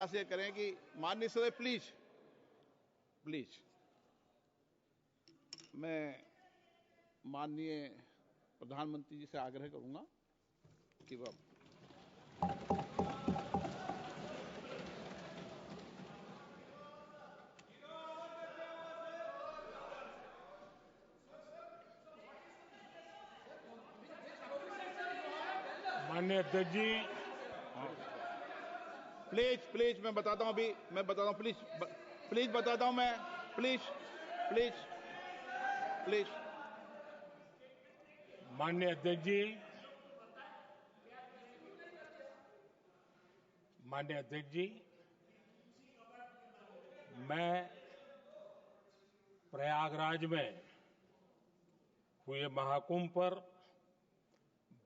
से करें कि माननीय सदस्य प्लीज प्लीज मैं माननीय प्रधानमंत्री जी से आग्रह करूंगा कि वह माननीय अध्यक्ष जी, प्लीज प्लीज मैं बताता हूं, अभी मैं बताता हूं, प्लीज बताता हूं मैं, प्लीज प्लीज प्लीज माननीय अध्यक्ष जी, माननीय अध्यक्ष जी, मैं प्रयागराज में हुए महाकुंभ पर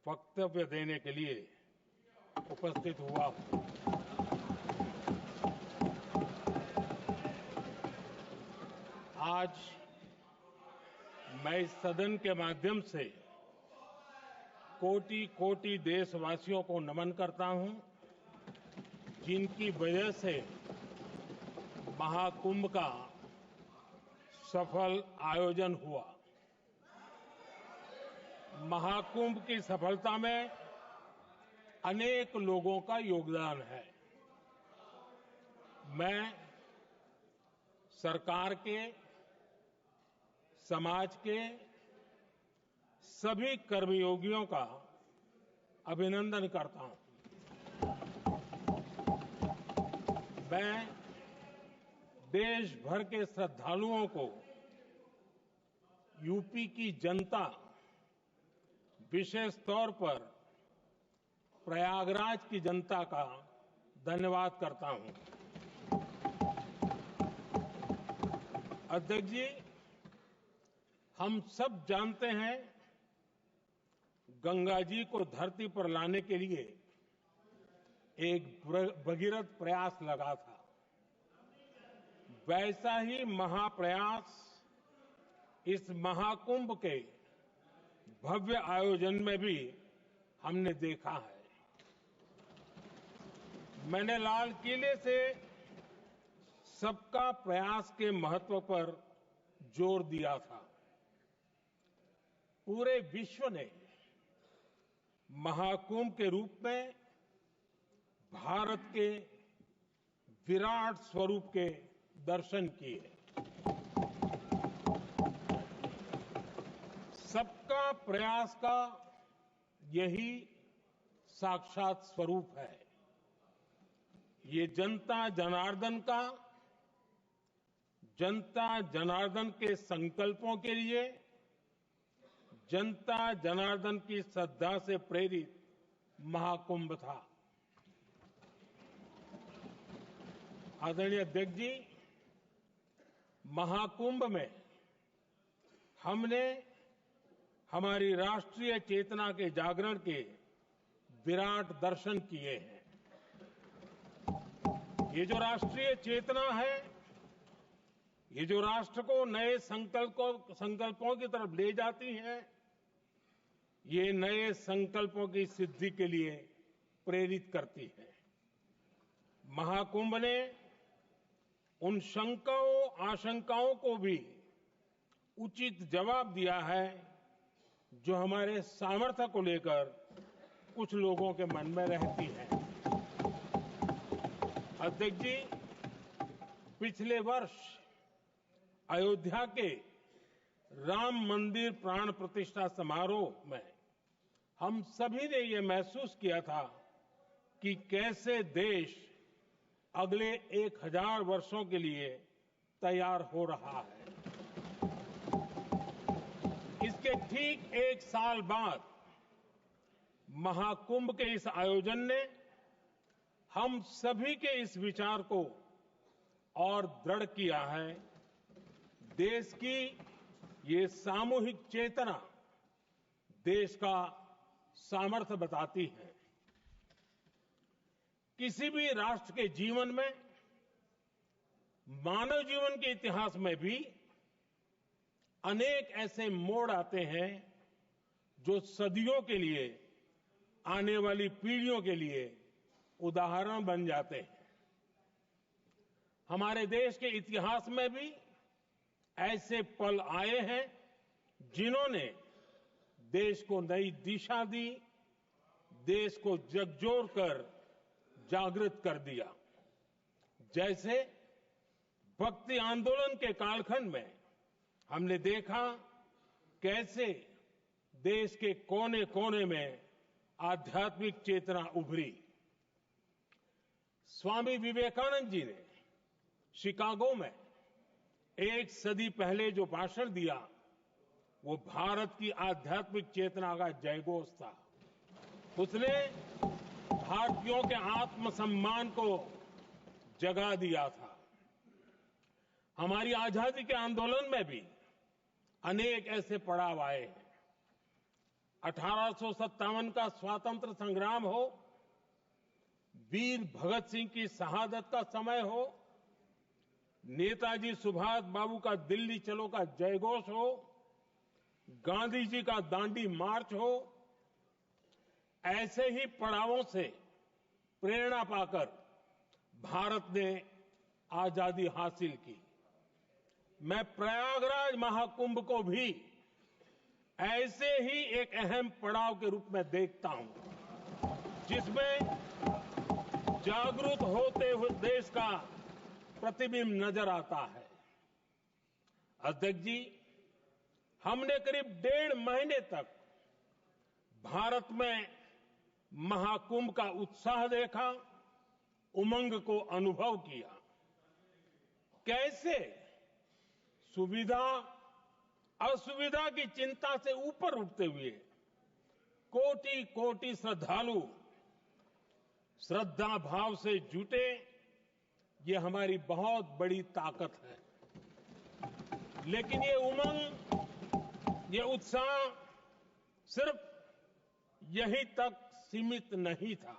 वक्तव्य देने के लिए उपस्थित हुआ हूं। आज मैं इस सदन के माध्यम से कोटि कोटि देशवासियों को नमन करता हूं, जिनकी वजह से महाकुंभ का सफल आयोजन हुआ। महाकुंभ की सफलता में अनेक लोगों का योगदान है। मैं सरकार के, समाज के सभी कर्मयोगियों का अभिनंदन करता हूं। मैं देश भर के श्रद्धालुओं को, यूपी की जनता, विशेष तौर पर प्रयागराज की जनता का धन्यवाद करता हूं। अध्यक्ष जी, हम सब जानते हैं गंगा जी को धरती पर लाने के लिए एक भगीरथ प्रयास लगा था। वैसा ही महाप्रयास इस महाकुंभ के भव्य आयोजन में भी हमने देखा है। मैंने लाल किले से सबका प्रयास के महत्व पर जोर दिया था। पूरे विश्व ने महाकुंभ के रूप में भारत के विराट स्वरूप के दर्शन किए। सबका प्रयास का यही साक्षात स्वरूप है। ये जनता जनार्दन के संकल्पों के लिए, जनता जनार्दन की श्रद्धा से प्रेरित महाकुंभ था। आदरणीय अध्यक्ष जी, महाकुंभ में हमने हमारी राष्ट्रीय चेतना के जागरण के विराट दर्शन किए हैं। ये जो राष्ट्रीय चेतना है, ये जो राष्ट्र को नए संकल्पों की तरफ ले जाती है, ये नए संकल्पों की सिद्धि के लिए प्रेरित करती है। महाकुंभ ने उन शंकाओं, आशंकाओं को भी उचित जवाब दिया है जो हमारे सामर्थ्य को लेकर कुछ लोगों के मन में रहती है। अध्यक्ष जी, पिछले वर्ष अयोध्या के राम मंदिर प्राण प्रतिष्ठा समारोह में हम सभी ने ये महसूस किया था कि कैसे देश अगले 1000 वर्षों के लिए तैयार हो रहा है। इसके ठीक 1 साल बाद महाकुंभ के इस आयोजन ने हम सभी के इस विचार को और दृढ़ किया है। देश की ये सामूहिक चेतना देश का सामर्थ्य बताती है। किसी भी राष्ट्र के जीवन में, मानव जीवन के इतिहास में भी अनेक ऐसे मोड़ आते हैं जो सदियों के लिए, आने वाली पीढ़ियों के लिए उदाहरण बन जाते हैं। हमारे देश के इतिहास में भी ऐसे पल आए हैं जिन्होंने देश को नई दिशा दी, देश को झकझोर कर जागृत कर दिया। जैसे भक्ति आंदोलन के कालखंड में हमने देखा कैसे देश के कोने कोने में आध्यात्मिक चेतना उभरी। स्वामी विवेकानंद जी ने शिकागो में एक सदी पहले जो भाषण दिया वो भारत की आध्यात्मिक चेतना का जयघोष था। उसने भारतीयों के आत्मसम्मान को जगा दिया था। हमारी आजादी के आंदोलन में भी अनेक ऐसे पड़ाव आए हैं। 1857 का स्वातंत्र संग्राम हो, वीर भगत सिंह की शहादत का समय हो, नेताजी सुभाष बाबू का दिल्ली चलो का जयघोष हो, गांधी जी का दांडी मार्च हो, ऐसे ही पड़ावों से प्रेरणा पाकर भारत ने आजादी हासिल की। मैं प्रयागराज महाकुंभ को भी ऐसे ही एक अहम पड़ाव के रूप में देखता हूं, जिसमें जागरूक होते हुए देश का प्रतिबिंब नजर आता है। अध्यक्ष जी, हमने करीब 1.5 महीने तक भारत में महाकुंभ का उत्साह देखा, उमंग को अनुभव किया। कैसे सुविधा असुविधा की चिंता से ऊपर उठते हुए कोटि कोटि श्रद्धालु श्रद्धा भाव से जुटे, ये हमारी बहुत बड़ी ताकत है। लेकिन ये उमंग, ये उत्साह सिर्फ यहीं तक सीमित नहीं था।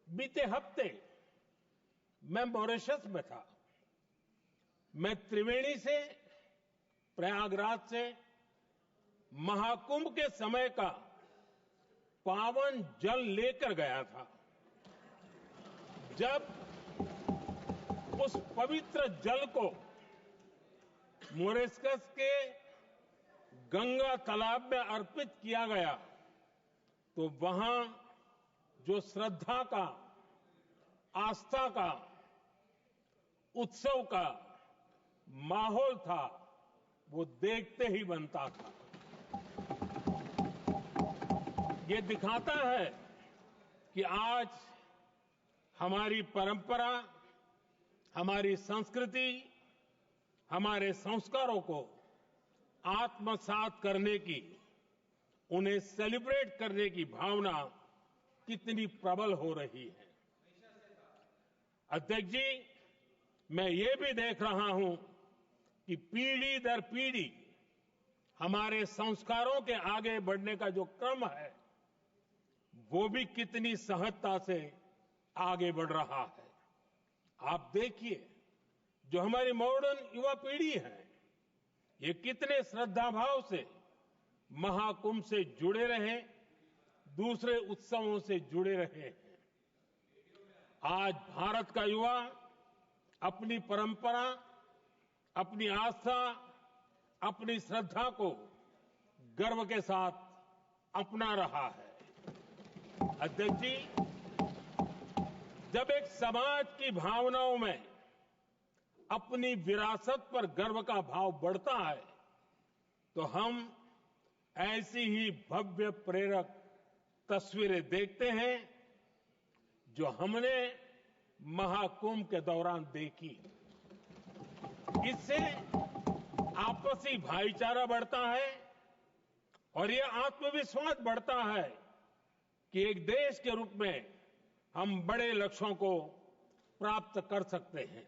बीते हफ्ते मैं मॉरिशस में था। मैं त्रिवेणी से, प्रयागराज से महाकुंभ के समय का पावन जल लेकर गया था। जब उस पवित्र जल को मॉरिशस के गंगा तालाब में अर्पित किया गया तो वहां जो श्रद्धा का, आस्था का, उत्सव का माहौल था वो देखते ही बनता था। ये दिखाता है कि आज हमारी परंपरा, हमारी संस्कृति, हमारे संस्कारों को आत्मसात करने की, उन्हें सेलिब्रेट करने की भावना कितनी प्रबल हो रही है। अध्यक्ष जी, मैं ये भी देख रहा हूं कि पीढ़ी दर पीढ़ी हमारे संस्कारों के आगे बढ़ने का जो क्रम है वो भी कितनी सहजता से आगे बढ़ रहा है। आप देखिए, जो हमारी मॉडर्न युवा पीढ़ी है ये कितने श्रद्धा भाव से महाकुंभ से जुड़े रहे, दूसरे उत्सवों से जुड़े रहे हैं। आज भारत का युवा अपनी परंपरा, अपनी आस्था, अपनी श्रद्धा को गर्व के साथ अपना रहा है। अध्यक्ष जी, जब एक समाज की भावनाओं में अपनी विरासत पर गर्व का भाव बढ़ता है तो हम ऐसी ही भव्य प्रेरक तस्वीरें देखते हैं जो हमने महाकुंभ के दौरान देखी। इससे आपसी भाईचारा बढ़ता है और ये आत्मविश्वास बढ़ता है कि एक देश के रूप में हम बड़े लक्ष्यों को प्राप्त कर सकते हैं।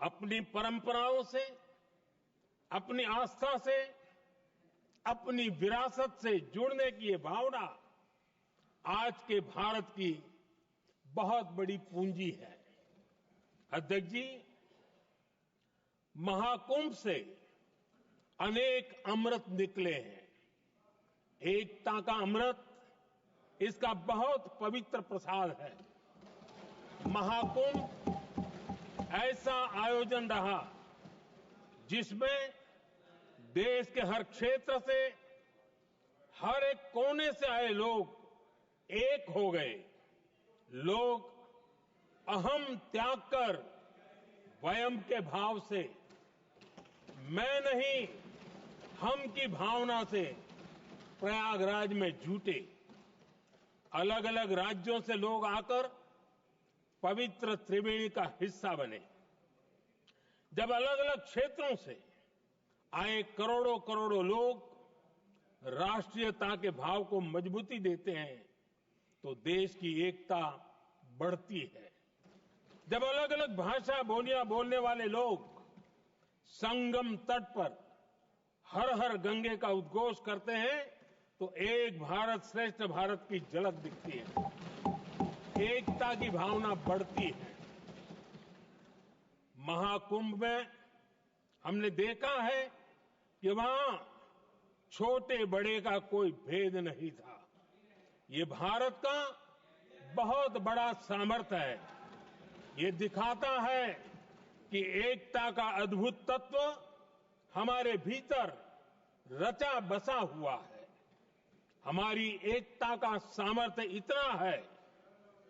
अपनी परंपराओं से, अपनी आस्था से, अपनी विरासत से जुड़ने की ये भावना आज के भारत की बहुत बड़ी पूंजी है। अध्यक्ष जी, महाकुंभ से अनेक अमृत निकले हैं। एकता का अमृत इसका बहुत पवित्र प्रसाद है। महाकुंभ ऐसा आयोजन रहा जिसमें देश के हर क्षेत्र से, हर एक कोने से आए लोग एक हो गए। लोग अहम त्याग कर वयम के भाव से, मैं नहीं हम की भावना से प्रयागराज में जुटे। अलग अलग राज्यों से लोग आकर पवित्र त्रिवेणी का हिस्सा बने। जब अलग अलग क्षेत्रों से आए करोड़ों करोड़ों लोग राष्ट्रीयता के भाव को मजबूती देते हैं तो देश की एकता बढ़ती है। जब अलग अलग भाषा बोलियां बोलने वाले लोग संगम तट पर हर हर गंगे का उद्घोष करते हैं तो एक भारत श्रेष्ठ भारत की झलक दिखती है, एकता की भावना बढ़ती है। महाकुंभ में हमने देखा है कि वहां छोटे बड़े का कोई भेद नहीं था। ये भारत का बहुत बड़ा सामर्थ्य है। ये दिखाता है कि एकता का अद्भुत तत्व हमारे भीतर रचा बसा हुआ है। हमारी एकता का सामर्थ्य इतना है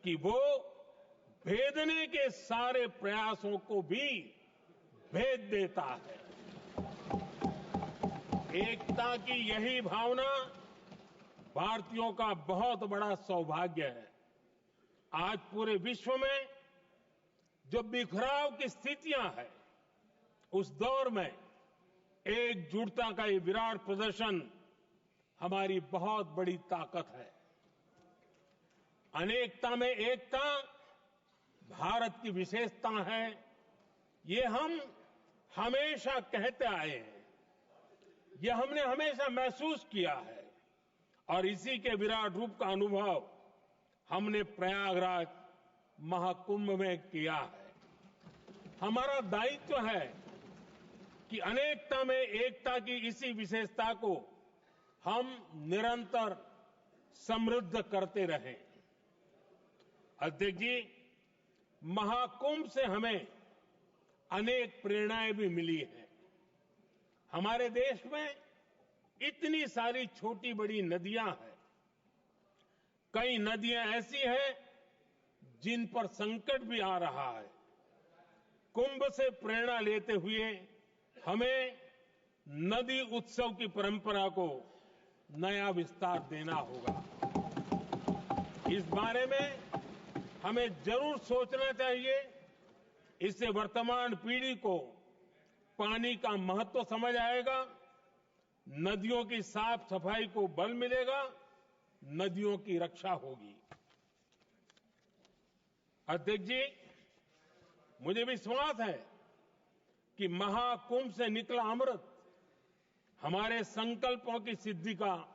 कि वो भेदने के सारे प्रयासों को भी भेद देता है। एकता की यही भावना भारतीयों का बहुत बड़ा सौभाग्य है। आज पूरे विश्व में जो बिखराव की स्थितियां हैं, उस दौर में एकजुटता का ये विराट प्रदर्शन हमारी बहुत बड़ी ताकत है। अनेकता में एकता भारत की विशेषता है, ये हम हमेशा कहते आए हैं, ये हमने हमेशा महसूस किया है और इसी के विराट रूप का अनुभव हमने प्रयागराज महाकुंभ में किया है। हमारा दायित्व है कि अनेकता में एकता की इसी विशेषता को हम निरंतर समृद्ध करते रहें। अध्यक्ष जी, महाकुंभ से हमें अनेक प्रेरणाएं भी मिली हैं। हमारे देश में इतनी सारी छोटी बड़ी नदियां हैं। कई नदियां ऐसी हैं जिन पर संकट भी आ रहा है। कुंभ से प्रेरणा लेते हुए हमें नदी उत्सव की परंपरा को नया विस्तार देना होगा। इस बारे में हमें जरूर सोचना चाहिए। इससे वर्तमान पीढ़ी को पानी का महत्व समझ आएगा, नदियों की साफ सफाई को बल मिलेगा, नदियों की रक्षा होगी। अध्यक्ष जी, मुझे विश्वास है कि महाकुंभ से निकला अमृत हमारे संकल्पों की सिद्धि का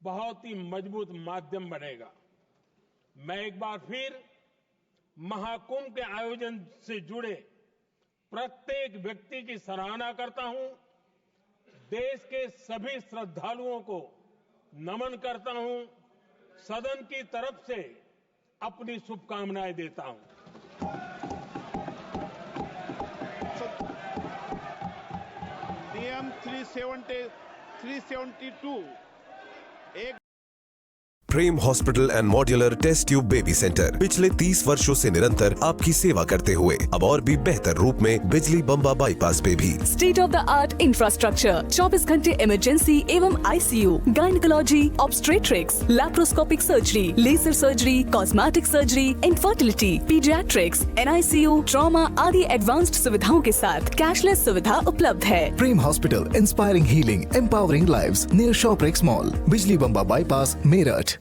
बहुत ही मजबूत माध्यम बनेगा। मैं एक बार फिर महाकुंभ के आयोजन से जुड़े प्रत्येक व्यक्ति की सराहना करता हूं। देश के सभी श्रद्धालुओं को नमन करता हूं। सदन की तरफ से अपनी शुभकामनाएं देता हूं। नियम 372 एक Prem hospital and modular test tube baby centre पिछले 30 वर्षों से निरंतर आपकी सेवा करते हुए अब और भी बेहतर रूप में बिजली बम्बा बाईपास पे भी state of the art infrastructure, 24 घंटे इमरजेंसी एवं ICU, gynaecology, obstetrics, laparoscopic surgery, laser surgery, cosmetic surgery, infertility, paediatrics, NICU, trauma आदि एडवांस्ड सुविधाओं के साथ कैशलेस सुविधा उपलब्ध है। Prem hospital, inspiring healing, empowering lives, near Shoprix mall, Bijli Bamba bypass, Meerut.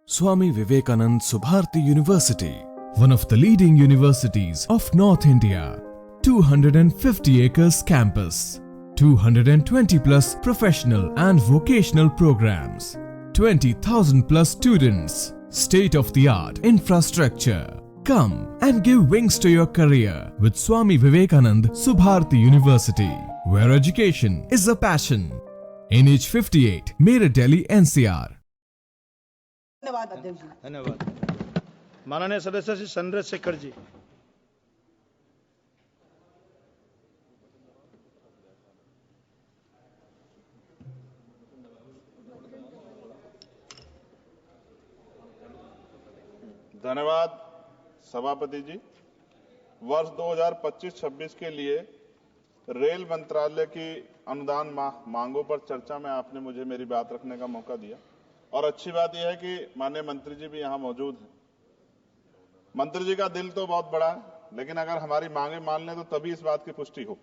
Swami Vivekanand Subharti University, one of the leading universities of North India. 250 acres campus, 220 plus professional and vocational programs, 20,000 plus students, state of the art infrastructure. Come and give wings to your career with Swami Vivekanand Subharti University, where education is a passion. NH 58, Meerut, Delhi, NCR. धन्यवाद अध्यक्ष जी। धन्यवाद। माननीय सदस्य श्री चंद्रशेखर जी। धन्यवाद सभापति जी। वर्ष 2025-26 के लिए रेल मंत्रालय की अनुदान मांगों पर चर्चा में आपने मुझे मेरी बात रखने का मौका दिया और अच्छी बात यह है कि माननीय मंत्री जी भी यहां मौजूद हैं। मंत्री जी का दिल तो बहुत बड़ा है, लेकिन अगर हमारी मांगे मान लें तो तभी इस बात की पुष्टि हो।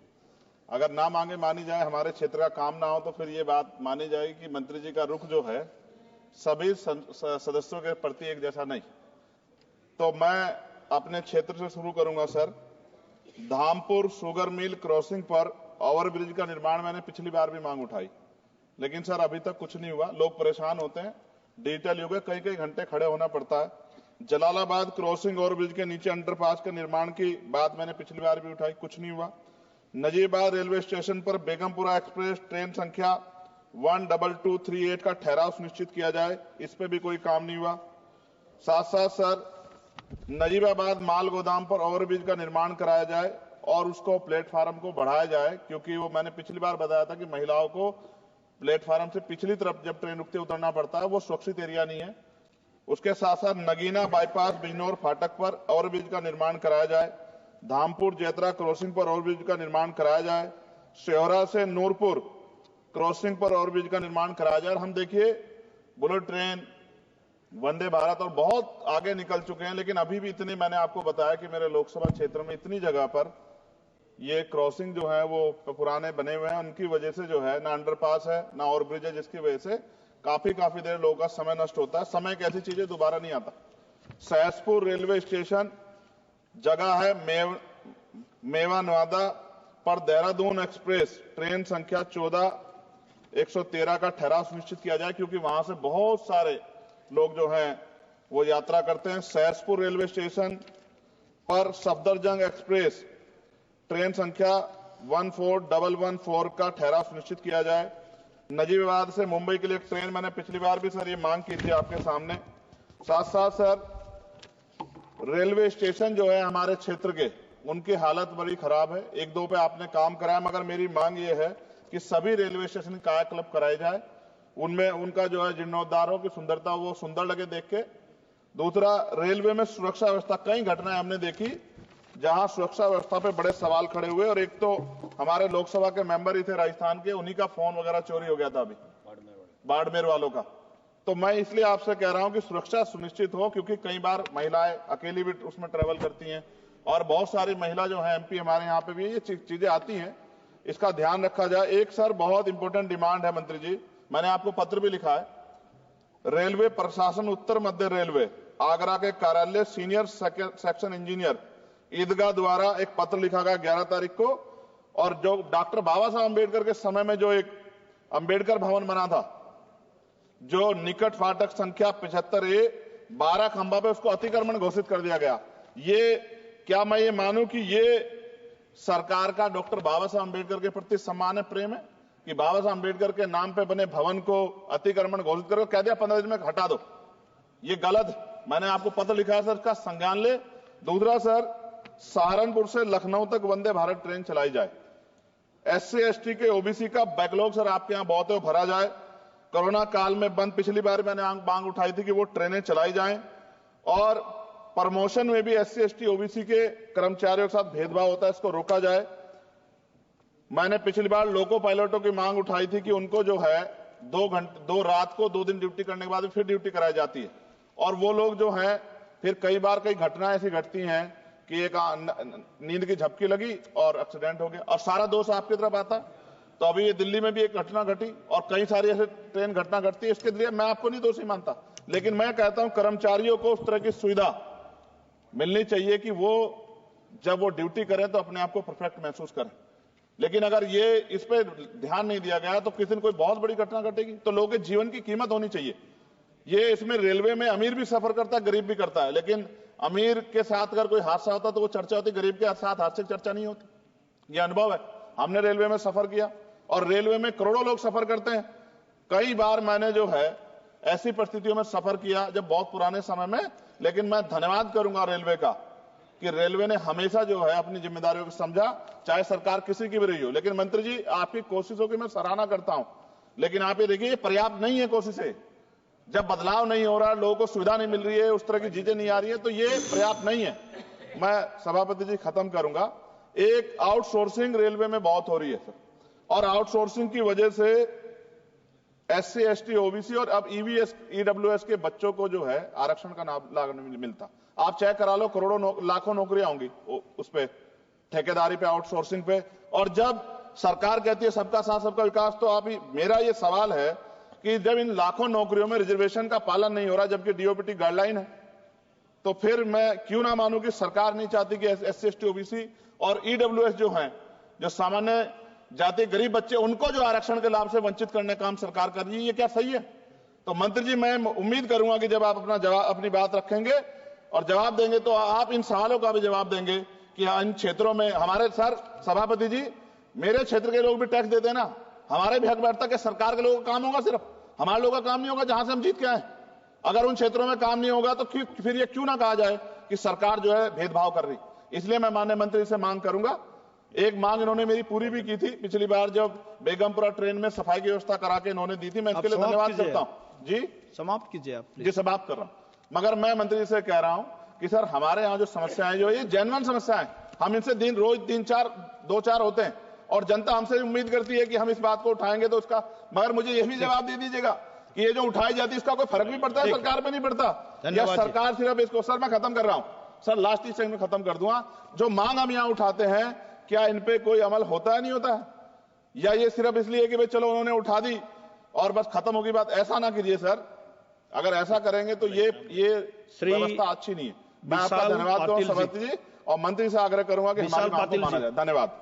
अगर ना मांगे मानी जाए, हमारे क्षेत्र का काम ना हो, तो फिर ये बात मानी जाएगी कि मंत्री जी का रुख जो है सभी सदस्यों के प्रति एक जैसा नहीं। तो मैं अपने क्षेत्र से शुरू करूंगा sir. Dhampur sugar mill crossing पर ओवरब्रिज का निर्माण मैंने पिछली बार भी मांग उठाई, लेकिन सर अभी तक कुछ नहीं हुआ। लोग परेशान होते हैं, डिजिटल युग है, कई कई घंटे खड़े होना पड़ता है। जलालाबाद क्रॉसिंग ओवरब्रिज के नीचे अंडरपास के निर्माण की बात मैंने पिछली बार भी उठाई, कुछ नहीं हुआ। नजीबाद रेलवे स्टेशन पर बेगमपुरा एक्सप्रेस ट्रेन संख्या 12238 का ठहराव सुनिश्चित किया जाए, इस पे भी कोई काम नहीं हुआ। साथ साथ सर नजीबाबाद माल गोदाम पर ओवरब्रिज का निर्माण कराया जाए और उसको प्लेटफार्म को बढ़ाया जाए, क्योंकि वो मैंने पिछली बार बताया था कि महिलाओं को प्लेटफार्म से पिछली तरफ जब ट्रेन रुकते उतरना पड़ता है, वो सुरक्षित एरिया नहीं है। उसके साथ साथ नगीना बाईपास बिजनौर फाटक पर ओवरब्रिज का निर्माण कराया जाए। धामपुर जेतरा क्रॉसिंग पर ओवरब्रिज का निर्माण कराया जाए। शेहरा से नूरपुर क्रॉसिंग पर ओवरब्रिज का निर्माण कराया जाए। हम देखिए बुलेट ट्रेन, वंदे भारत और बहुत आगे निकल चुके हैं, लेकिन अभी भी इतने, मैंने आपको बताया कि मेरे लोकसभा क्षेत्र में इतनी जगह पर ये क्रॉसिंग जो है वो पुराने बने हुए हैं। उनकी वजह से जो है ना अंडरपास है ना ओवरब्रिज है, जिसकी वजह से काफी देर लोगों का समय नष्ट होता है। समय एक ऐसी चीज है दोबारा नहीं आता। सहसपुर रेलवे स्टेशन जगह है मेवा नवादा पर देहरादून एक्सप्रेस ट्रेन संख्या 14113 का ठहराव सुनिश्चित किया जाए, क्योंकि वहां से बहुत सारे लोग जो हैं वो यात्रा करते हैं। सहसपुर रेलवे स्टेशन पर सफदरजंग एक्सप्रेस ट्रेन संख्या 14114 का ठहराव सुनिश्चित किया जाए। नजीबाबाद से मुंबई के लिए एक ट्रेन, मैंने पिछली बार भी सर ये मांग की थी आपके सामने। साथ साथ सर रेलवे स्टेशन जो है हमारे क्षेत्र के, उनकी हालत बड़ी खराब है। एक दो पे आपने काम कराया, मगर मेरी मांग ये है कि सभी रेलवे स्टेशन कायाकल्प कराए जाए, उनमें उनका जो है जीर्णोद्धार हो, कि सुंदरता वो सुंदर लगे देख के। दूसरा, रेलवे में सुरक्षा व्यवस्था, कई घटनाएं हमने देखी जहां सुरक्षा व्यवस्था पे बड़े सवाल खड़े हुए। और एक तो हमारे लोकसभा के मेंबर ही थे राजस्थान के, उन्हीं का फोन वगैरह चोरी हो गया था अभी बाड़मेर वालों का। तो मैं इसलिए आपसे कह रहा हूं कि सुरक्षा सुनिश्चित हो, क्योंकि कई बार महिलाएं अकेली भी उसमें ट्रेवल करती हैं और बहुत सारी महिला जो है एमपी हमारे यहाँ पे भी ये चीजें आती हैं, इसका ध्यान रखा जाए। एक सर बहुत इंपॉर्टेंट डिमांड है मंत्री जी, मैंने आपको पत्र भी लिखा है। रेलवे प्रशासन उत्तर मध्य रेलवे आगरा के कार्यालय सीनियर सेक्शन इंजीनियर ईदगाह द्वारा एक पत्र लिखा गया 11 तारीख को, और जो डॉक्टर बाबा साहब अम्बेडकर के समय में जो एक अम्बेडकर भवन बना था, जो निकट फाटक संख्या 75A 12 खंबा पे, उसको अतिक्रमण घोषित कर दिया गया। ये क्या मैं ये मानूं कि ये सरकार का डॉक्टर बाबा साहब अम्बेडकर के प्रति सम्मान है, प्रेम है, कि बाबा साहब अम्बेडकर के नाम पे बने भवन को अतिक्रमण घोषित करो, कह दिया 15 दिन में हटा दो। ये गलत है, मैंने आपको पत्र लिखा है सर, इसका संज्ञान ले। दूसरा सर, सहारनपुर से लखनऊ तक वंदे भारत ट्रेन चलाई जाए। SC ST के OBC का बैकलॉग सर आपके यहां बहुत है, वो भरा जाए। कोरोना काल में बंद, पिछली बार मैंने मांग उठाई थी कि वो ट्रेनें चलाई जाएं। और प्रमोशन में भी SC ST OBC के कर्मचारियों के साथ भेदभाव होता है, इसको रोका जाए। मैंने पिछली बार लोको पायलटों की मांग उठाई थी कि उनको जो है 2 रात को 2 दिन ड्यूटी करने के बाद फिर ड्यूटी कराई जाती है, और वो लोग जो हैं फिर कई बार कई घटनाएं ऐसी घटती हैं कि एक नींद की झपकी लगी और एक्सीडेंट हो गया, और सारा दोष आपकी तरफ आता। तो अभी ये दिल्ली में भी एक घटना घटी और कई सारी ऐसे ट्रेन घटना घटती है। इसके लिए मैं आपको नहीं दोषी मानता, लेकिन मैं कहता हूं कर्मचारियों को उस तरह की सुविधा मिलनी चाहिए कि वो जब वो ड्यूटी करें तो अपने आप को परफेक्ट महसूस करें। लेकिन अगर ये इस पे ध्यान नहीं दिया गया तो किसी दिन कोई बहुत बड़ी घटना घटेगी, तो लोगों के जीवन की कीमत होनी चाहिए। ये इसमें रेलवे में अमीर भी सफर करता है, गरीब भी करता है, लेकिन अमीर के साथ अगर कोई हादसा होता तो वो चर्चा होती, गरीब के साथ हादसे की चर्चा नहीं होती। ये अनुभव है, हमने रेलवे में सफर किया और रेलवे में करोड़ों लोग सफर करते हैं। कई बार मैंने जो है ऐसी परिस्थितियों में सफर किया जब बहुत पुराने समय में, लेकिन मैं धन्यवाद करूंगा रेलवे का कि रेलवे ने हमेशा जो है अपनी जिम्मेदारियों को समझा, चाहे सरकार किसी की भी रही हो। लेकिन मंत्री जी, आपकी कोशिशों की मैं सराहना करता हूं, लेकिन आप ये देखिए पर्याप्त नहीं है कोशिशें। जब बदलाव नहीं हो रहा, लोगों को सुविधा नहीं मिल रही है, उस तरह की चीजें नहीं आ रही है, तो ये पर्याप्त नहीं है। मैं सभापति जी खत्म करूंगा। एक आउटसोर्सिंग रेलवे में बहुत हो रही है सर, और आउटसोर्सिंग की वजह से SC, ST, OBC और अब EVS, EWS के बच्चों को जो है आरक्षण का लाभ नहीं मिलता। आप चेक करा लो, करोड़ों लाखों नौकरियां होंगी उस पे, ठेकेदारी पे, आउटसोर्सिंग पे। और जब सरकार कहती है सबका साथ सबका विकास, तो आप मेरा ये सवाल है कि जब इन लाखों नौकरियों में रिजर्वेशन का पालन नहीं हो रहा, जबकि DOPT गाइडलाइन है, तो फिर मैं क्यों ना मानूं कि सरकार नहीं चाहती कि SC, ST, OBC और EWS जो हैं, जो सामान्य जाति गरीब बच्चे, उनको जो आरक्षण के लाभ से वंचित करने का काम सरकार कर रही है। ये क्या सही है? तो मंत्री जी, मैं उम्मीद करूंगा कि जब आप अपनी बात रखेंगे और जवाब देंगे, तो आप इन सवालों का भी जवाब देंगे कि इन क्षेत्रों में हमारे सर सभापति जी, मेरे क्षेत्र के लोग भी टैक्स देते हैं ना, हमारे भी हक बैठता कि सरकार के लोगों का काम होगा, सिर्फ हमारे लोगों का काम नहीं होगा जहां से हम जीत के आए। अगर उन क्षेत्रों में काम नहीं होगा तो फिर ये क्यों ना कहा जाए कि सरकार जो है भेदभाव कर रही। इसलिए मैं माननीय मंत्री से मांग करूंगा, एक मांग इन्होंने मेरी पूरी भी की थी पिछली बार, जब बेगमपुरा ट्रेन में सफाई की व्यवस्था करा के इन्होंने दी थी, मैं इसके लिए धन्यवाद करता हूं। जी समाप्त कीजिए आप। जी समाप्त कर रहा हूं। मगर मैं मंत्री से कह रहा हूं कि सर, हमारे यहाँ जो समस्याएं, जो ये जेन्युइन समस्याएं, हम इनसे रोज 2-4 होते हैं, और जनता हमसे उम्मीद करती है कि हम इस बात को उठाएंगे तो उसका, मगर मुझे यह भी जवाब दे दीजिएगा कि ये जो उठाई जाती है इसका कोई फर्क भी पड़ता है सरकार पे? नहीं पड़ता, या सरकार सिर्फ इसको, सर मैं खत्म कर रहा हूं सर, लास्ट ही सेकंड में खत्म कर दूंगा। जो मांग हम यहां उठाते हैं, क्या इन पे कोई अमल होता है, नहीं होता है, या ये सिर्फ इसलिए कि भाई चलो उन्होंने उठा दी और बस खत्म होगी बात? ऐसा ना कीजिए सर, अगर ऐसा करेंगे तो ये व्यवस्था अच्छी नहीं है। मैं आपका धन्यवाद दूंगा सभापति जी, और मंत्री से आग्रह करूंगा कि हमारी बात को माना जाए। धन्यवाद।